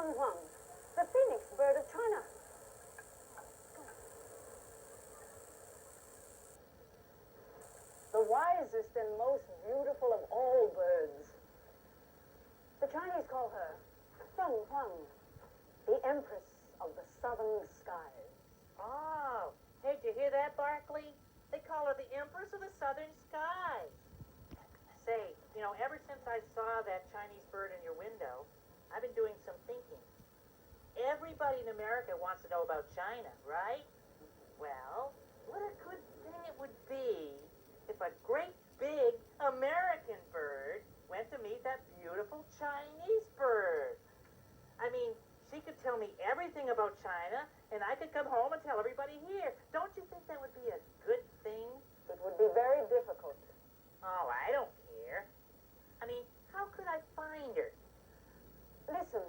Fenghuang, the phoenix bird of China. The wisest and most beautiful of all birds. The Chinese call her Fenghuang, the empress of the southern skies. Oh, hey, did you hear that, Barkley? They call her the Empress of the Southern Skies. Say, ever since I saw that Chinese bird in your window, I've been doing some thinking. Everybody in America wants to know about China, right? Well, what a good thing it would be if a great big American bird went to meet that beautiful Chinese bird. I mean, she could tell me everything about China, and I could come home and tell everybody here. Don't you think that would be a good thing? It would be very difficult. Oh, I don't care. I mean, how could I find her? Listen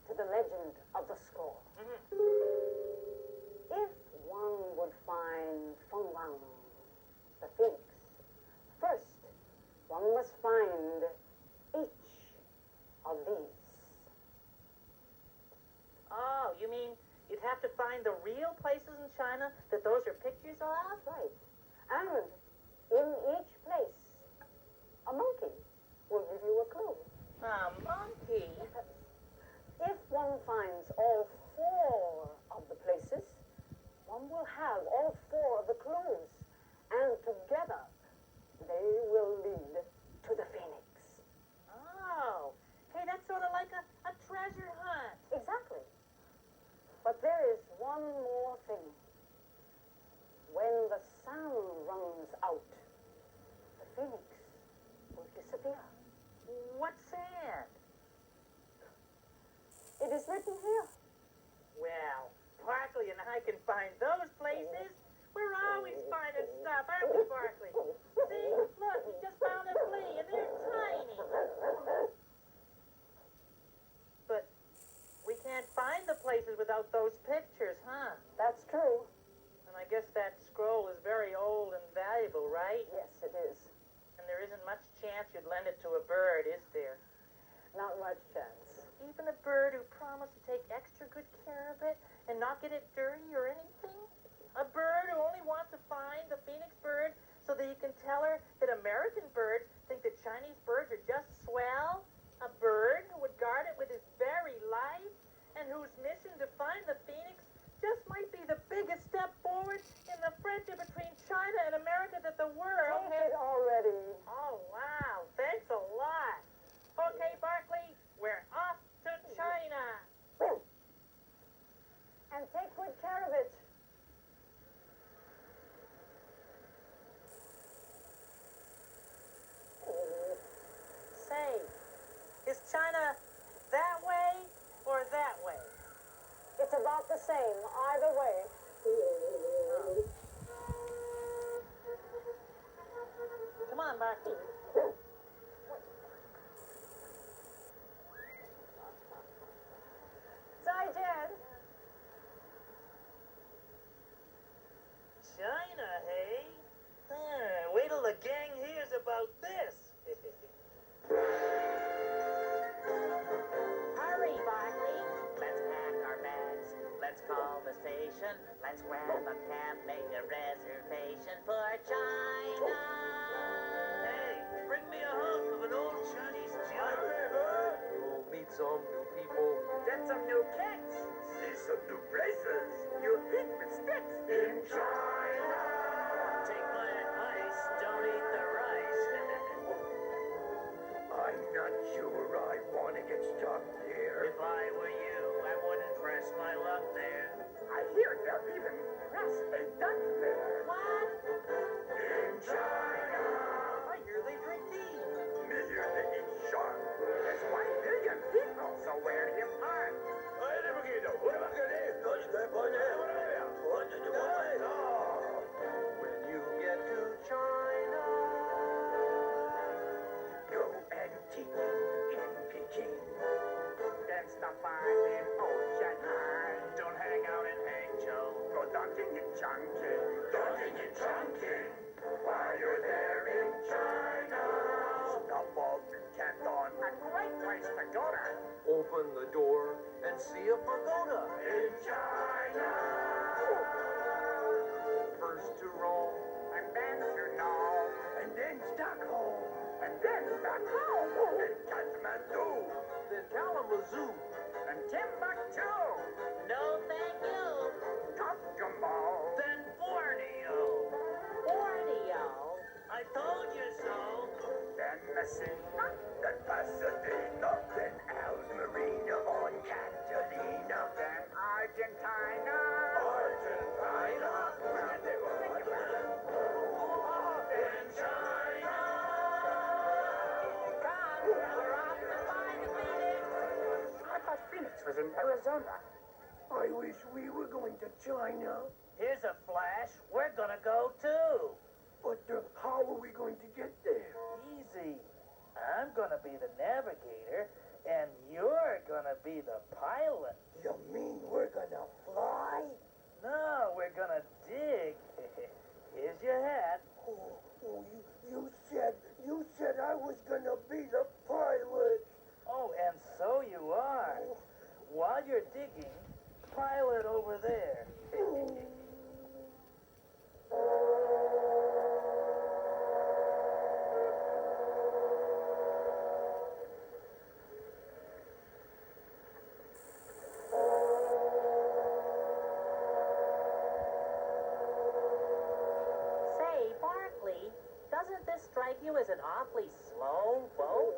to the legend of the scroll. If one would find Fenghuang, the phoenix, first one must find each of these. Oh, you mean you'd have to find the real places in China that those are pictures of? Right. And in each place, a monkey will give you a clue. A monkey? If one finds all four of the places, one will have all four of the clues. And together, they will lead to the phoenix. Oh, hey, that's sort of like a treasure hunt. Exactly. But there is one more thing. When the sun runs out, the phoenix will disappear. What's that? It is written here. Well, Barkley and I can find those places. We're always finding stuff, aren't we, Barkley? See? Look, we just found a flea, and they're tiny. But we can't find the places without those pictures, huh? That's true. And I guess that scroll is very old and valuable, right? Yes, it is. And there isn't much chance you'd lend it to a bird, is there? Not much chance. Even a bird who promised to take extra good care of it and not get it dirty or anything? A bird who only wants to find the phoenix bird so that he can tell her that American birds think that Chinese birds are just swell? A bird who would guard it with his very life and whose mission to find the phoenix just might be the biggest step forward in the friendship between China and America that the world Take it already. Oh, wow. Thanks a lot. Okay, Barkley, we're off to China. And take good care of it. Say, is China that way or that way? It's about the same either way. Come on, Barkley. China, hey? Wait till the gang hears about this. Hurry, Barkley. Let's pack our bags. Let's call the station. Let's grab a cab, make a reservation for China. Hey, bring me a hunk of an old Chinese junk. You'll meet some new people. Get some new kicks. See some new places. You'll hit mistakes in China. Take my advice. Don't eat the rice. I'm not sure I want to get stuck here. If I were you, I wouldn't press my luck there. I hear they'll even press a duck there. What? In China. I hear they drink tea. Me here they eat shark. There's 1 million people, so where do you park? When you get to China, Go antiquing in Peking. Then stop by in Shanghai. Don't hang out in Hangzhou. Go dunking in Chongqing. Dunking in Chongqing. While you're there in China. Stop off in Canton. A great place to go to. open the door and see and then Stockholm, and Kathmandu, Then Kalamazoo. and Timbuktu, No, thank you. Kokomo, Then Borneo. Borneo. I told you so. then Messina, then Pasadena, then Almerina on Catalina, then Argentina, and then China. We're off to find a meeting. I thought Phoenix was in Arizona. I wish we were going to China, Here's a flash. We're gonna go too. but how are we going to get there? Easy. I'm gonna be the navigator, and you're gonna be the pilot. You mean we're gonna fly? No, we're gonna dig. Here's your hat. Oh, you said I was gonna be the pilot. Oh, and so you are. While you're digging, pilot over there. Say, Barkley, doesn't this strike you as an awfully slow boat?